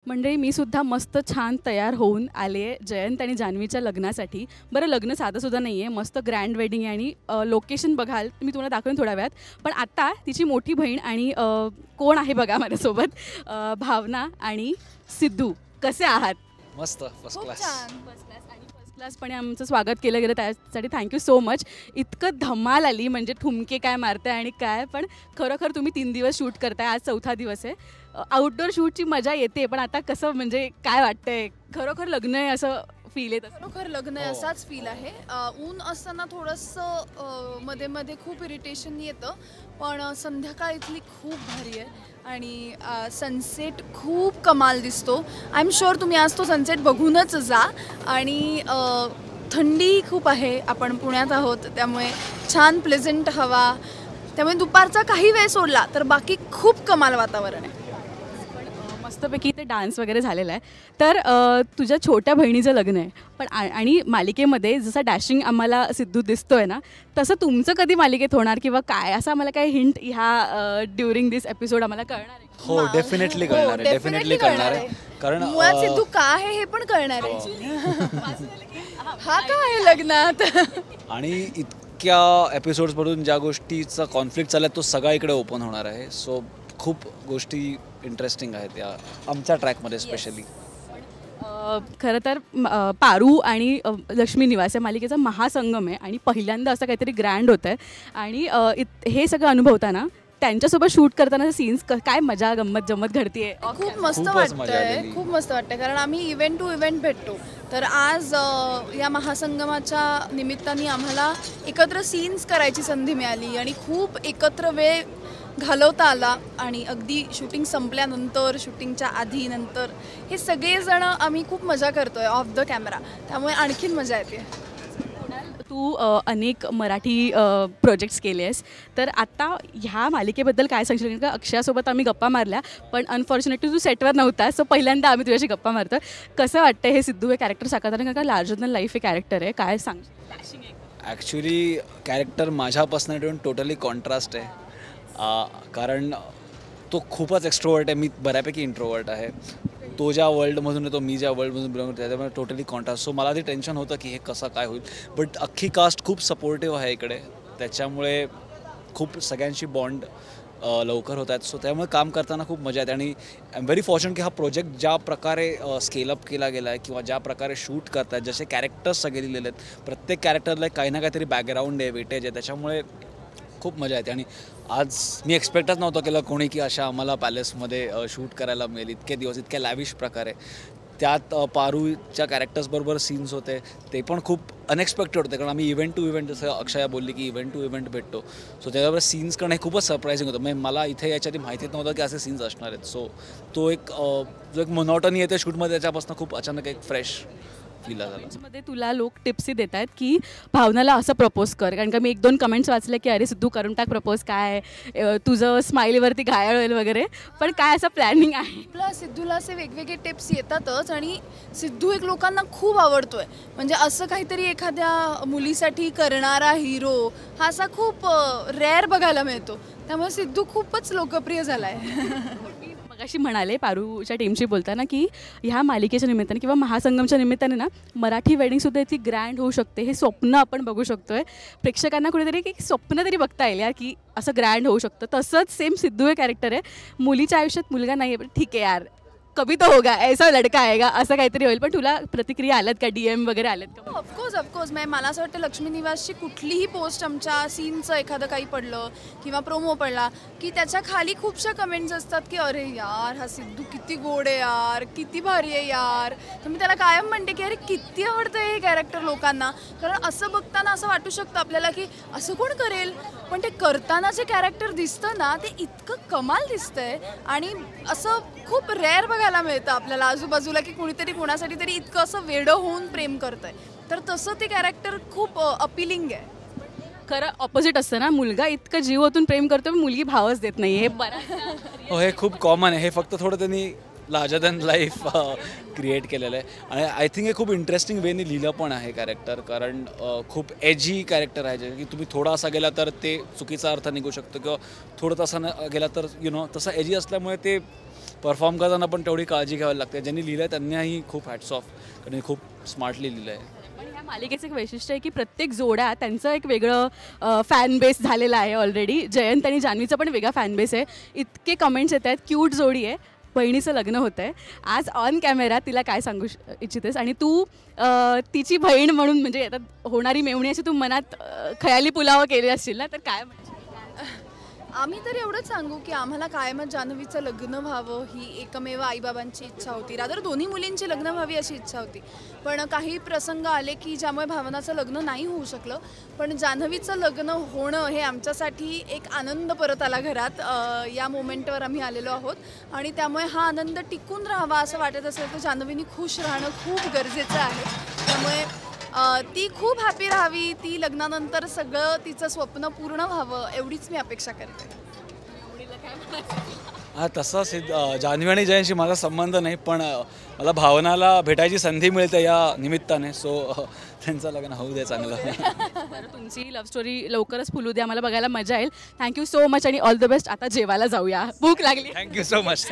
मंडळी मी सुद्धा मस्त छान तयार होऊन आले आहे जयंत आणि जान्हवीच्या लग्नासाठी. बरं लग्न साधंसुद्धा नाही आहे, मस्त ग्रँड वेडिंग आहे आणि लोकेशन बघाल मी तुम्हाला दाखवेन थोड्या वेळात. पण आता तिची मोठी बहीण आणि कोण आहे बघा माझ्यासोबत, भावना आणि सिद्धू. कसे आहात? मस्त फर्स्ट क्लास. फर्स्ट क्लास आणि फर्स्ट क्लासपणे आमचं स्वागत केलं गेलं त्यासाठी थँक्यू सो मच. इतकं धमाल आली म्हणजे ठुमके काय मारताय आणि काय, पण खरोखर तुम्ही 3 दिवस शूट करताय, आज 4था दिवस आहे. आउटडोर शूटची मजा येते, पण आता कसं म्हणजे काय वाटतंय, खरोखर लग्न आहे असं फील येतं? खरोखर लग्न आहे असाच फील आहे. ऊन असताना थोडंसं मध्ये मध्ये खूप इरिटेशन येतं, पण संध्याकाळ इथली खूप भारी आहे आणि सनसेट खूप कमाल दिसतो. आय एम शुअर तुम्ही आज तो सनसेट बघूनच जा. आणि थंडी खूप आहे, आपण पुण्यात आहोत त्यामुळे छान प्लेझंट हवा, त्यामुळे दुपारचा काही वेळ सोडला तर बाकी खूप कमाल वातावरण आहे. मस्तपैकी इथे डान्स वगैरे झालेला आहे. तर तुझ्या छोट्या बहिणीचं लग्न आहे, पण आणि मालिकेमध्ये जसा डॅशिंग आम्हाला सिद्धू दिसतोय ना, तसं तुमचं कधी मालिकेत होणार किंवा काय, असं आम्हाला काही हिंट ह्या ड्युरिंग दिस एपिसोड आम्हाला कळणार आहे? हो डेफिनेटली कळणार आहे, डेफिनेटली कळणार आहे. कारण मुळात सिद्धू का आहे हे पण कळणार आहे. हा का आहे लग्नात. आणि इतक्या एपिसोड्समधून ज्या गोष्टीचा कॉन्फ्लिक्ट चालला तो सगळा इकडे ओपन होणार आहे. सो खूप गोष्टी इंटरेस्टिंग आहेत या आमच्या ट्रॅकमध्ये स्पेशली. खरं तर पारू आणि लक्ष्मी निवास या मालिकेचा महासंगम आहे आणि पहिल्यांदा असं काहीतरी ग्रँड होतं आहे. आणि हे सगळं अनुभवताना त्यांच्यासोबत शूट करताना सीन्स काय मजा गंमत जमत घडतीये? खूप मस्त वाटतंय, खूप मस्त वाटतंय. कारण आम्ही इव्हेंट टू इव्हेंट भेटतो, तर आज या महासंगमाच्या निमित्ताने आम्हाला एकत्र सीन्स करायची संधी मिळाली आणि खूप एकत्र वेळ घालवता आला. आणि अगदी शूटिंग संपल्यानंतर, शूटिंगच्या आधी नंतर हे सगळेजण आम्ही खूप मजा करतोय ऑफ द कॅमेरा, त्यामुळे आणखीन मजा येते. तू अनेक मराठी प्रोजेक्ट्स केले आहेस, तर आता ह्या मालिकेबद्दल काय सांगशील? का अक्षयासोबत आम्ही गप्पा मारल्या, पण अनफॉर्च्युनेटली तू सेटवर नव्हता, सो पहिल्यांदा आम्ही तुझ्याशी गप्पा मारतो. कसं वाटतं हे सिद्धू हे कॅरेक्टर साकारताना? का लार्जर दॅन लाईफ हे कॅरेक्टर आहे, काय सांगशील? ॲक्च्युली कॅरेक्टर माझ्या पर्सनॅलिटीवरून टोटली कॉन्ट्रास्ट आहे. कारण तो खूपच एक्स्ट्रोवर्ट आहे, मी बऱ्यापैकी इंट्रोवर्ट आहे. तो ज्या वर्ल्डमधून येतो, मी ज्या वर्ल्डमधून बिलॉंग करतो, त्याच्यामुळे टोटली कॉन्ट्रास्ट. सो मला ते टेन्शन होतं की हे कसं काय होईल, बट अख्खी कास्ट खूप सपोर्टिव्ह आहे इकडे, त्याच्यामुळे खूप सगळ्यांशी बॉन्ड लवकर होत आहेत. सो त्यामुळे काम करताना खूप मजा येते. आणि आय एम व्हेरी फॉर्च्युनेट की हा प्रोजेक्ट ज्या प्रकारे स्केलअप केला गेला आहे किंवा ज्या प्रकारे शूट करतात, जसे कॅरेक्टर्स सगळे दिलेले आहेत, प्रत्येक कॅरेक्टरला काही ना काहीतरी बॅकग्राऊंड आहे, वेटेज आहे, त्याच्यामुळे खूप मजा येते. आणि आज मी एक्सपेक्टच नव्हतं केलं कोणी की अशा आम्हाला पॅलेसमध्ये शूट करायला मिळेल इतके दिवस, इतक्या लॅविश प्रकारे. त्यात पारूच्या कॅरेक्टर्सबरोबर सीन्स होते, ते पण खूप अनएक्सपेक्टेड होते. कारण आम्ही इव्हेंट टू इव्हेंट, जसं अक्षया बोलली की इव्हेंट टू इव्हेंट भेटतो, सो त्याच्याबरोबर सीन्स करणं हे खूपच सरप्रायझिंग होतं. म्हणजे मला इथे याच्या आधी माहितीच नव्हतं की असे सीन्स असणार आहेत. सो तो एक जो एक मोनोटनी येते शूटमध्ये, त्याच्यापासून खूप अचानक एक फ्रेश फील झाला. मध्ये तुला लोक टिप्सही देत आहेत की भावनाला असं प्रपोज कर, कारण का मी 1-2 कमेंट्स वाचले की अरे सिद्धू करून टाक प्रपोज, काय तुझं स्माईलवरती घायल होईल वगैरे, पण काय असं प्लॅनिंग आहे? आपला सिद्धूला असे वेगवेगळे टिप्स येतातच आणि सिद्धू एक लोकांना खूप आवडतोय. म्हणजे असं काहीतरी एखाद्या मुलीसाठी करणारा हिरो हा असा खूप रेअर बघायला मिळतो, त्यामुळे सिद्धू खूपच लोकप्रिय झाला आहे. अशी म्हणाले पारूच्या टीमशी बोलताना की ह्या मालिकेच्या निमित्ताने किंवा महासंगमच्या निमित्ताने ना मराठी वेडिंगसुद्धा इतकी ग्रँड होऊ शकते, हे स्वप्न आपण बघू शकतोय. प्रेक्षकांना कुठेतरी की स्वप्न तरी बघता येईल यार की असं ग्रँड होऊ शकतं. तसंच सेम सिद्धू हे कॅरेक्टर आहे, मुलीच्या आयुष्यात मुलगा नाही आहे, पण ठीक आहे यार, कभी तो होगा, ऐसा लडका आएगा, असं काहीतरी होईल. पण तुला प्रतिक्रिया आल्यात का, DM वगैरे आल्यात का? ऑफकोर्स मला असं वाटतं लक्ष्मी निवासची कुठलीही पोस्ट आमच्या सीनचं एखादं काही पडलं किंवा प्रोमो पडला की त्याच्या खाली खूपशा कमेंट्स असतात की अरे यार हा सिद्धू किती गोड आहे यार, किती भारी आहे यार. तर मी त्याला कायम म्हणते की अरे किती आवडतं हे कॅरेक्टर लोकांना. कारण असं बघताना असं वाटू शकतं आपल्याला की असं कोण करेल, पण ते करताना जे कॅरेक्टर दिसतं ना ते इतकं कमाल दिसतंय आणि असं खूप रेअर बघायला मिळतं आपल्याला आजूबाजूला की कुणीतरी कोणासाठी तरी इतकं असं वेडं होऊन प्रेम करतंय. तर तसं ते कॅरेक्टर खूप अपीलिंग आहे. खरं ऑपोजिट असतं ना, मुलगा इतकं जीव ओतून प्रेम करतो, मुलगी भावच देत नाही. हे हो, हे खूप कॉमन आहे. हे फक्त थोडं त्यांनी लार्जर दॅन लाईफ क्रिएट केलेलं आहे. आणि आय थिंक हे खूप इंटरेस्टिंग वेने लिहिलं पण आहे कॅरेक्टर, कारण खूप एजी कॅरेक्टर आहे, जे की तुम्ही थोडा असा गेला तर ते चुकीचा अर्थ निघू शकतो, किंवा थोडं तसा गेला तर तसं एजी असल्यामुळे ते परफॉर्म करताना पण तेवढी काळजी घ्यावी लागते. ज्यांनी लिहिलं आहे त्यांनाही खूप हॅट्स ऑफ, कारण खूप स्मार्टली लिहिलं आहे. पण ह्या मालिकेचं एक वैशिष्ट्य आहे की प्रत्येक जोड्या त्यांचं एक वेगळं फॅन बेस झालेलं आहे ऑलरेडी. जयंत आणि जान्हवीचा पण वेगळा फॅन बेस आहे. इतके कमेंट्स येत आहेत, क्यूट जोडी आहे, बहिणीचं लग्न होतं आहे. आज ऑन कॅमेरा तिला काय सांगू इच्छितेस, आणि तू तिची बहीण म्हणून म्हणजे आता होणारी मेवणी अशी तू मनात खयाली पुलाव केले असतील ना, तर काय म्हणशील? आम्ही तर एवढंच सांगू की आम्हाला कायमच जान्हवीचं लग्न व्हावं ही एकमेव आईबाबांची इच्छा होती. रादर दोन्ही मुलींची लग्न व्हावी अशी इच्छा होती. पण काही प्रसंग आले की ज्यामुळे भावनाचं लग्न नाही होऊ शकलं. पण जान्हवीचं लग्न होणं हे आमच्यासाठी एक आनंद परत आला घरात. या मोमेंटवर आम्ही आलेलो आहोत आणि त्यामुळे हा आनंद टिकून राहावा असं वाटत असेल तर जान्हवीनी खुश राहणं खूप गरजेचं आहे. त्यामुळे ती खूप हॅपी राहावी, ती लग्नानंतर सगळं तिचं स्वप्न पूर्ण व्हावं एवढीच मी अपेक्षा करते. हा तसा जान्हवी आणि जयंतशी माझा संबंध नाही, पण मला भावनाला भेटायची संधी मिळते या निमित्ताने. सो त्यांचं लग्न होऊ दे चांगलं. बरं, तुमची लव्ह स्टोरी लवकरच फुलू दे, आम्हाला बघायला मजा येईल. थँक्यू सो मच आणि ऑल द बेस्ट. आता जेवायला जाऊया, भूक लागली. Thank you so much.